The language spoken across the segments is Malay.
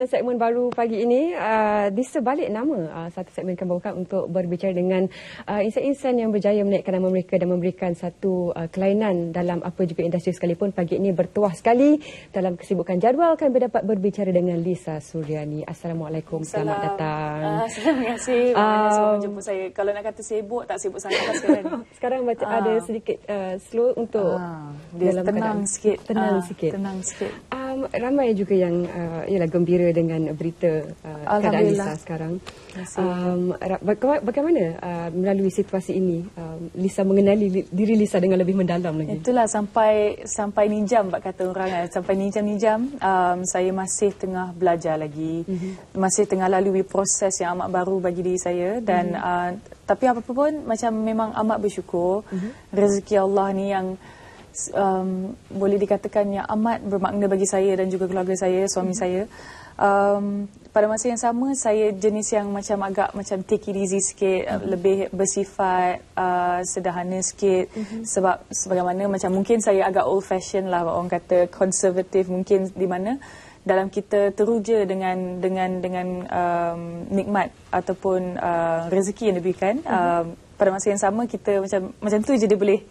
Segmen baru pagi ini di sebalik nama satu segmen kami bawakan untuk berbicara dengan insan-insan yang berjaya menaikkan nama mereka dan memberikan satu kelainan dalam apa juga industri sekalipun. Pagi ini bertuah sekali dalam kesibukan jadual kami dapat berbicara dengan Lisa Suryani. Assalamualaikum, selamat datang. Terima kasih sebab menjemput saya. Kalau nak kata sibuk, tak sibuk sangat sekarang. Sekarang ada sedikit slow untuk dalam tenang sikit. Tenang sikit. Tenang sikit. Ramai juga yang ialah gembira dengan berita keadaan Lisa sekarang. Bagaimana melalui situasi ini Lisa mengenali diri Lisa dengan lebih mendalam lagi? Itulah sampai ni jam kata orang, sampai ni jam saya masih tengah belajar lagi. Masih tengah lalui proses yang amat baru bagi diri saya dan tapi apa pun macam memang amat bersyukur rezeki Allah ni yang boleh dikatakan yang amat bermakna bagi saya dan juga keluarga saya, suami saya. Pada masa yang sama saya jenis yang agak take it easy sikit, lebih bersifat sederhana sikit sebab sebagaimana mungkin saya agak old fashion lah, orang kata konservatif mungkin, di mana dalam kita teruja dengan nikmat ataupun rezeki yang diberikan, pada masa yang sama kita macam tu je dia boleh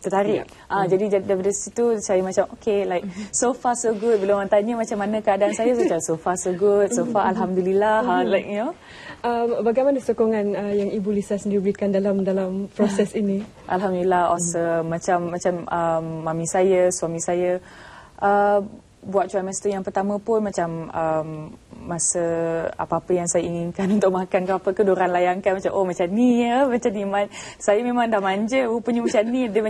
tertarik. Jadi daripada situ saya okay, like so far so good. Bila orang tanya macam mana keadaan saya, saya so far so good, so far alhamdulillah. Like you know. Bagaimana sokongan yang Ibu Lisa sendiri berikan dalam proses ini? Alhamdulillah awesome. Macam mami saya, suami saya buat trimester yang pertama pun masa apa-apa yang saya inginkan untuk makan ke apa ke, diorang layangkan macam ni ya, macam ni. Saya memang dah manja, rupanya macam ni. Dia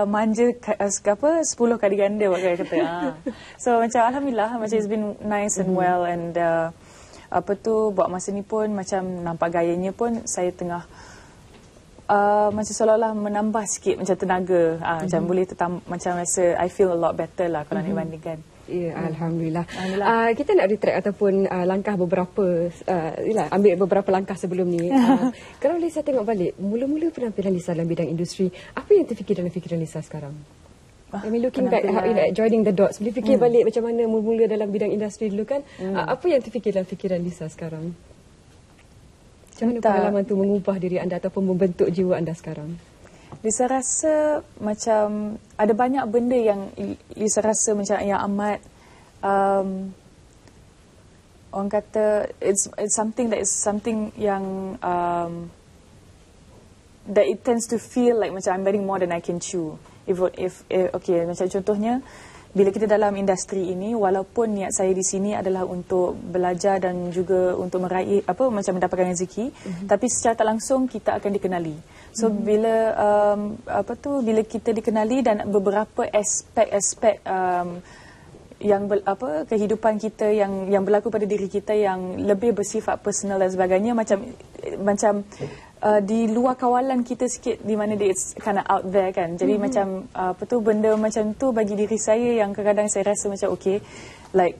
manja 10 kali ganda orang kata. So alhamdulillah, it's been nice and well, and buat masa ni pun nampak gayanya pun saya tengah seolah-olah menambah sikit tenaga. Boleh rasa I feel a lot better lah kalau nak dibandingkan. Ya, Alhamdulillah. Kita nak retract ataupun langkah beberapa, ambil beberapa langkah sebelum ni. Kalau Lisa tengok balik, mula-mula penampilan Lisa dalam bidang industri, apa yang terfikir dalam fikiran Lisa sekarang? I mean, looking back, joining the dots, boleh fikir balik macam mana mula-mula dalam bidang industri dulu kan? Apa yang terfikir dalam fikiran Lisa sekarang? Macam mana pengalaman tu mengubah diri anda ataupun membentuk jiwa anda sekarang? Lisa rasa ada banyak benda yang Lisa rasa yang amat orang kata it's something yang that it tends to feel like I'm bearing more than I can chew. Okay, contohnya bila kita dalam industri ini, walaupun niat saya di sini adalah untuk belajar dan juga untuk meraih mendapatkan rezeki, tapi secara tak langsung kita akan dikenali. So bila bila kita dikenali dan beberapa aspek-aspek yang kehidupan kita yang berlaku pada diri kita yang lebih bersifat personal dan sebagainya, di luar kawalan kita sikit, di mana it's kind of out there kan. Jadi benda macam tu bagi diri saya yang kadang-kadang saya rasa okay, like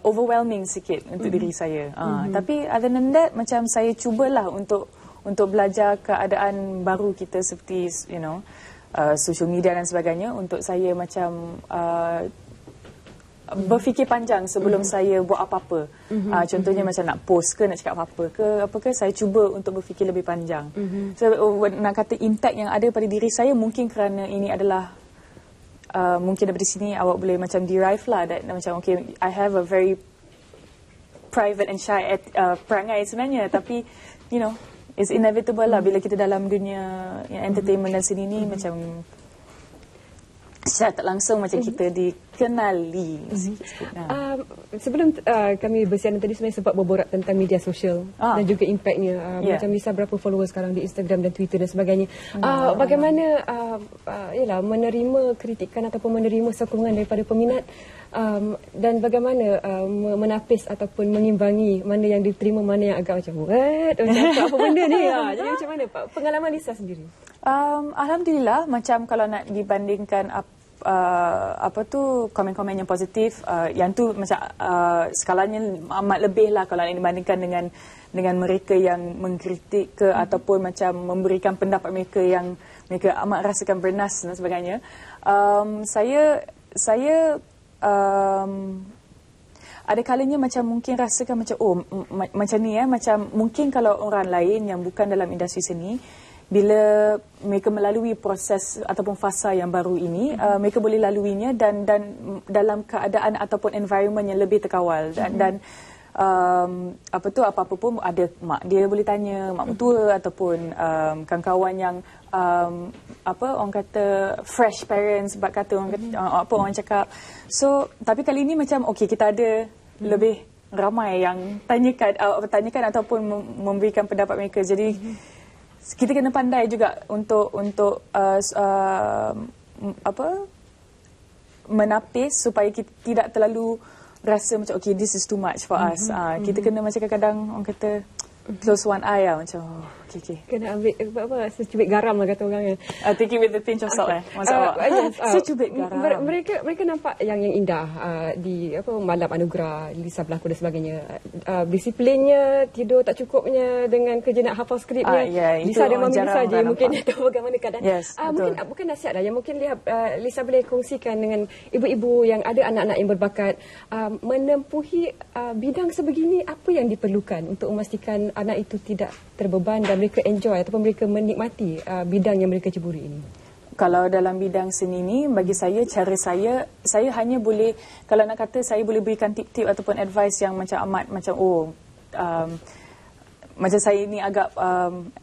overwhelming sikit untuk diri saya. Tapi other than that, saya cubalah untuk belajar keadaan baru kita seperti social media dan sebagainya, untuk saya berfikir panjang sebelum saya buat apa-apa. Contohnya nak post ke, nak cakap apa ke, saya cuba untuk berfikir lebih panjang. So nak kata impact yang ada pada diri saya, mungkin kerana ini adalah mungkin daripada sini awak boleh derive lah, that okay, I have a very private and shy perangai sebenarnya, tapi it's inevitable lah bila kita dalam dunia entertainment dan seni ni, secara tak langsung kita dikenali. Sebelum kami bersiaran tadi, sebenarnya sempat berborak tentang media sosial dan juga impactnya. Macam Lisa berapa followers sekarang di Instagram dan Twitter dan sebagainya. Bagaimana menerima kritikan ataupun menerima sokongan daripada peminat, dan bagaimana menapis ataupun mengimbangi mana yang diterima, mana yang agak apa benda ni. Jadi macam mana pengalaman Lisa sendiri? Alhamdulillah, kalau nak dibandingkan komen-komen yang positif, yang tu skalanya amat lebih lah kalau nak dibandingkan dengan mereka yang mengkritik ke ataupun memberikan pendapat mereka yang mereka amat rasakan bernas dan sebagainya. Saya ada kalanya macam mungkin rasakan macam macam ni macam mungkin kalau orang lain yang bukan dalam industri seni, bila mereka melalui proses ataupun fasa yang baru ini, mereka boleh laluinya dan dalam keadaan ataupun environment yang lebih terkawal dan apa-apa pun ada mak dia boleh tanya, mak mentua ataupun kawan-kawan yang orang kata fresh parents, sebab kata orang kata, apa orang cakap. So tapi kali ini macam kita ada lebih ramai yang tanyakan ataupun memberikan pendapat mereka. Jadi kita kena pandai juga untuk menapis supaya kita tidak terlalu rasa macam this is too much for us. Kita kena macam kadang-kadang orang kata close one eye macam okay. Kena ambil secubit garam lah kata orang kan. Take it with a pinch of salt Maksud awak. Secubit garam. Mereka nampak yang indah di malam anugerah Lisa berlakon dan sebagainya. Disiplinnya, tidur tak cukupnya dengan kerja nak hafal skripnya. Lisa dan Mami Lisa je mungkin tahu bagaimana keadaan. Bukan nasihat lah yang mungkin Lisa boleh kongsikan dengan ibu-ibu yang ada anak-anak yang berbakat menempuhi bidang sebegini, apa yang diperlukan untuk memastikan anak itu tidak terbeban dan mereka enjoy ataupun mereka menikmati bidang yang mereka ceburi ini? Kalau dalam bidang seni ni, bagi saya, cara saya hanya boleh, kalau nak kata saya boleh berikan tip-tip ataupun advice yang macam amat macam macam saya ni agak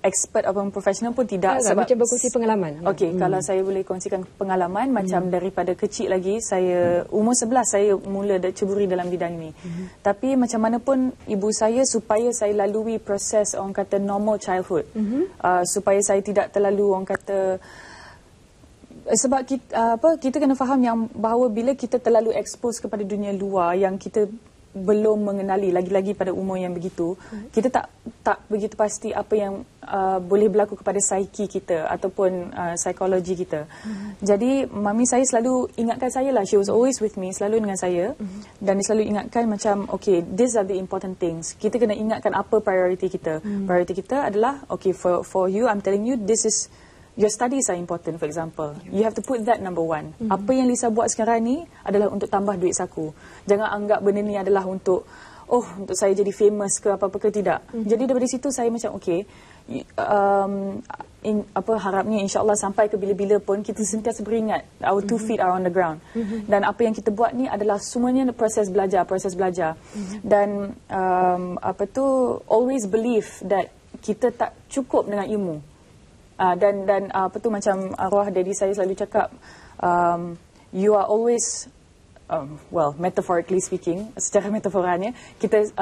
expert ataupun profesional pun tidak. Sebab macam berkongsi pengalaman. Kalau saya boleh kongsikan pengalaman, macam daripada kecil lagi, saya umur 11 saya mula ceburi dalam bidang ini. Tapi macam mana pun ibu saya, supaya saya lalui proses orang kata normal childhood, supaya saya tidak terlalu orang kata, sebab kita kena faham yang bahawa bila kita terlalu expose kepada dunia luar yang kita belum mengenali lagi-lagi pada umur yang begitu, kita tak begitu pasti apa yang boleh berlaku kepada psiki kita ataupun psikologi kita. Jadi mami saya selalu ingatkan saya lah, she was always with me, selalu dengan saya, dan dia selalu ingatkan macam these are the important things. Kita kena ingatkan apa priority kita. Priority kita adalah for you, I'm telling you, this is your studies are important, for example. You have to put that number one. Apa yang Lisa buat sekarang ni adalah untuk tambah duit saku. Jangan anggap benda ni adalah untuk saya jadi famous ke apa-apa ke, tidak. Jadi daripada situ saya macam harapnya insya-Allah sampai ke bila-bila pun kita sentiasa beringat our 2 feet are on the ground. Dan apa yang kita buat ni adalah semuanya proses belajar. Dan always believe that kita tak cukup dengan ilmu. Dan macam arwah daddy saya selalu cakap, you are always metaphorically speaking, secara metaforanya kita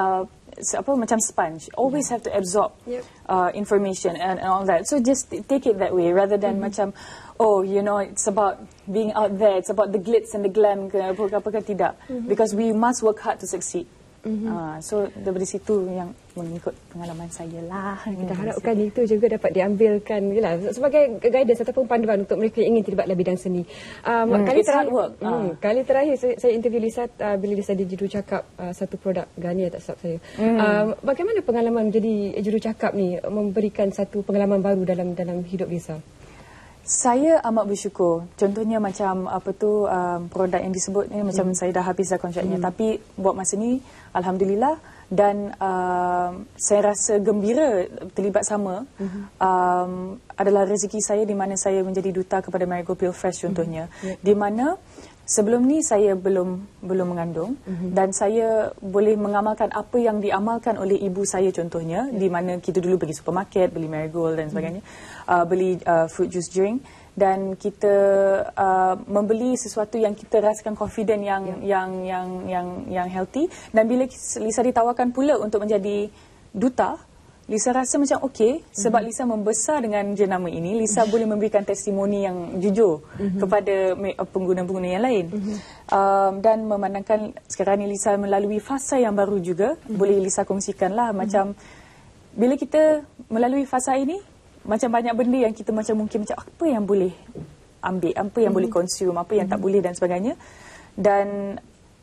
macam sponge, always have to absorb information and all that. So just take it that way rather than macam it's about being out there, it's about the glitz and the glam ke apa tidak, because we must work hard to succeed. So dari situ yang mengikut pengalaman saya lah. Kita harapkan itu juga dapat diambilkan sebagai guidance ataupun panduan untuk mereka yang ingin terlibat dalam bidang seni. Kali terakhir saya interview Lisa bila Lisa di jurucakap satu produk Garnier, tak silap saya. Bagaimana pengalaman menjadi jurucakap ni memberikan satu pengalaman baru dalam hidup Lisa? Saya amat bersyukur. Contohnya macam produk yang disebut ni, macam saya dah habis dah kontraknya. Tapi buat masa ni alhamdulillah, dan saya rasa gembira terlibat sama. Adalah rezeki saya di mana saya menjadi duta kepada Marigold Pale Fresh contohnya. Di mana sebelum ni saya belum mengandung, dan saya boleh mengamalkan apa yang diamalkan oleh ibu saya contohnya, di mana kita dulu pergi supermarket beli Marigold dan sebagainya, beli fruit juice drink, dan kita membeli sesuatu yang kita rasakan confident yang healthy. Dan bila Lisa ditawarkan pula untuk menjadi duta, Lisa rasa macam sebab Lisa membesar dengan jenama ini, Lisa boleh memberikan testimoni yang jujur kepada pengguna-pengguna yang lain. Dan memandangkan sekarang ni Lisa melalui fasa yang baru juga, boleh Lisa kongsikanlah macam bila kita melalui fasa ini, macam banyak benda yang kita mungkin apa yang boleh ambil, apa yang boleh consume, apa yang tak boleh dan sebagainya. Dan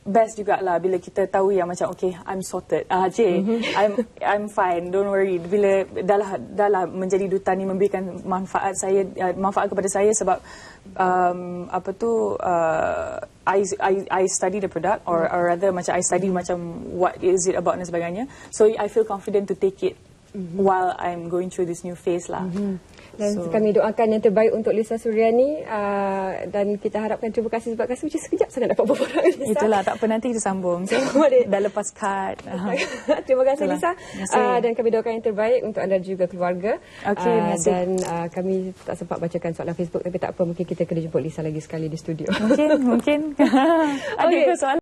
best jugalah bila kita tahu yang macam I'm sorted. I'm fine, don't worry. Bila dah menjadi duta ni memberikan manfaat kepada saya, sebab I study the product or rather macam I study macam what is it about dan sebagainya. So I feel confident to take it while I'm going through this new phase lah. Dan kami doakan yang terbaik untuk Lisa Suryani dan kita harapkan terima kasih sebab rasa macam sekejap sangat dapat berborak dengan Lisa. Itulah, tak apa, nanti kita sambung. Dah lepas kad. Terima kasih Itulah. Lisa. Dan kami doakan yang terbaik untuk anda juga keluarga. Dan kami tak sempat bacakan soalan Facebook, tapi tak apa, mungkin kita kena jemput Lisa lagi sekali di studio. Mungkin. Ada ke soalan?